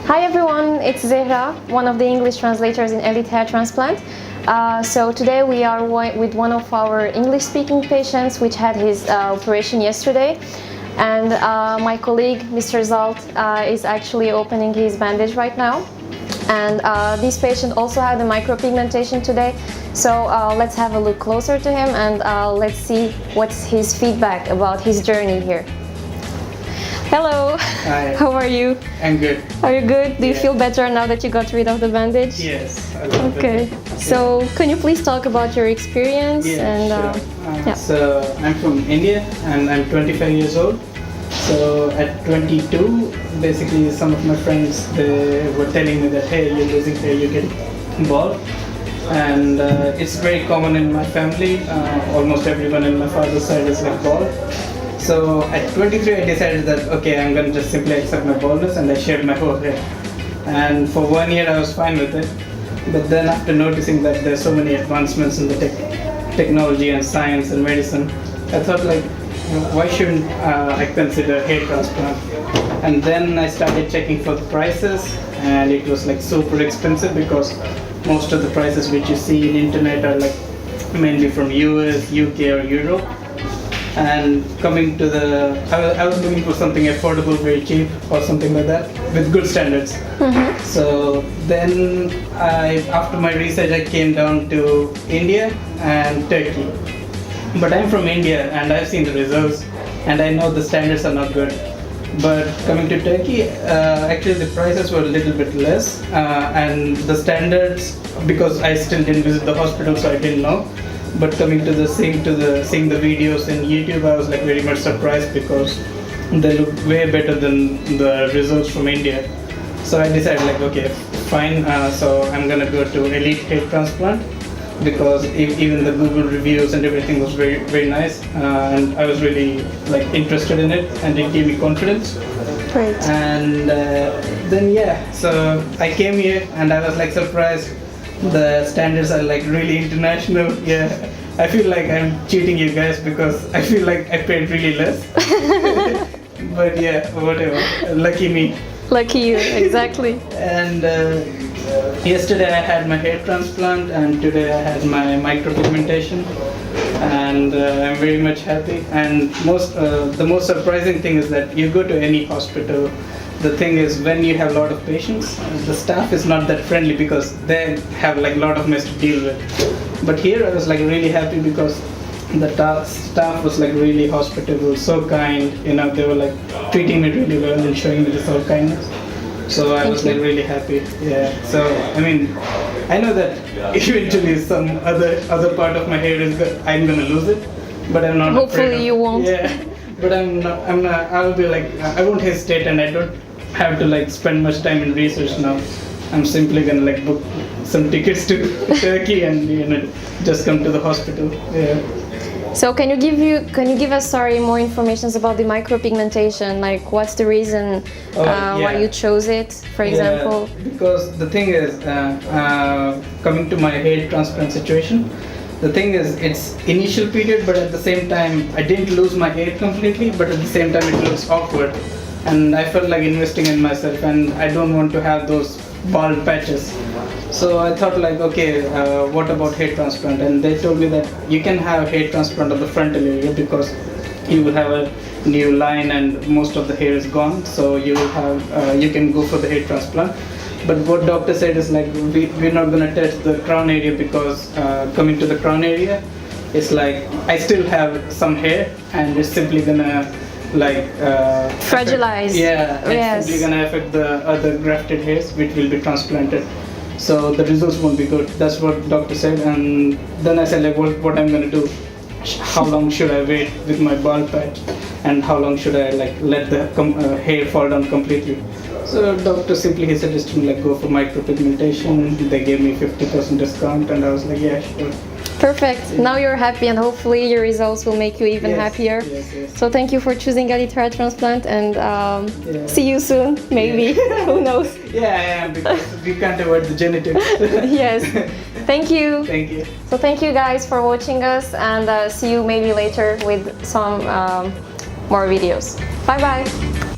Hi everyone, it's Zehra, one of the English translators in Elithairtransplant. So today we are with one of our English-speaking patients which had his operation yesterday. And my colleague, Mr. Zalt, is actually opening his bandage right now. And this patient also had the micropigmentation today. So let's have a look closer to him and let's see what's his feedback about his journey here. Hello. Hi. How are you? I'm good. Are you good? Do you feel better now that you got rid of the bandage? Yes. Okay. So can you please talk about your experience? Yeah, sure. So I'm from India and I'm 25 years old. So at 22, basically some of my friends, they were telling me that, hey, you're losing hair, you get bald. And it's very common in my family. Almost everyone in my father's side is like bald. So at 23, I decided that, okay, I'm going to just simply accept my baldness, and I shaved my whole hair. And for 1 year, I was fine with it. But then after noticing that there's so many advancements in the technology and science and medicine, I thought like, why shouldn't I consider hair transplant? And then I started checking for the prices, and it was like super expensive because most of the prices which you see in internet are like mainly from US, UK or Europe. And coming to I was looking for something affordable, very cheap or something like that with good standards. Mm-hmm. So then after my research, I came down to India and Turkey. But I'm from India and I've seen the results and I know the standards are not good. But coming to Turkey, actually the prices were a little bit less and the standards, because I still didn't visit the hospital, so I didn't know. But coming to seeing the videos in YouTube, I was like very much surprised because they look way better than the results from India. So I decided like, okay, fine. So I'm gonna go to Elithairtransplant because even the Google reviews and everything was very very nice, and I was really like interested in it, and it gave me confidence. Great. And then so I came here and I was like surprised. The standards are like really international. Yeah, I feel like I'm cheating you guys because I feel like I paid really less. But yeah, whatever. Lucky me. Lucky you, exactly. And yesterday I had my hair transplant and today I had my micropigmentation, and I'm very much happy. And the most surprising thing is that you go to any hospital, the thing is when you have a lot of patients, the staff is not that friendly because they have like a lot of mess to deal with. But here I was like really happy because the staff was like really hospitable, so kind. You know, they were like treating me really well and showing me this whole kindness. So I was like really happy. Yeah. So I mean, I know that eventually some other part of my hair I'm gonna lose it, but I'm not. Hopefully you won't. Yeah. But I'm not. I'll be like, I won't hesitate, and I don't have to like spend much time in research now. I'm simply gonna like book some tickets to Turkey and just come to the hospital. Yeah. So can you give us more information about the micropigmentation? Like what's the reason why you chose it, for example? Because the thing is, coming to my hair transplant situation, the thing is it's initial period, but at the same time I didn't lose my hair completely, but at the same time it looks awkward. And I felt like investing in myself and I don't want to have those bald patches. So I thought like, okay, what about hair transplant? And they told me that you can have hair transplant of the frontal area because you will have a new line and most of the hair is gone. So you will have, you can go for the hair transplant. But what doctor said is like, we're not gonna touch the crown area because coming to the crown area, it's like I still have some hair and it's simply gonna like fragilize. It's simply gonna affect the other grafted hairs which will be transplanted. So the results won't be good. That's what doctor said. And then I said like, what I'm gonna do? How long should I wait with my bald patch? And how long should I like let the hair fall down completely? So doctor he suggested me like go for micropigmentation. They gave me 50% discount, and I was like, yeah, sure. Perfect. Now you're happy, and hopefully your results will make you even happier. Yes. So thank you for choosing Elithairtransplant, and see you soon, maybe. Who knows? Yeah, I am, because we can't avoid the genetics. Yes. Thank you. Thank you. So thank you guys for watching us, and see you maybe later with some more videos. Bye bye.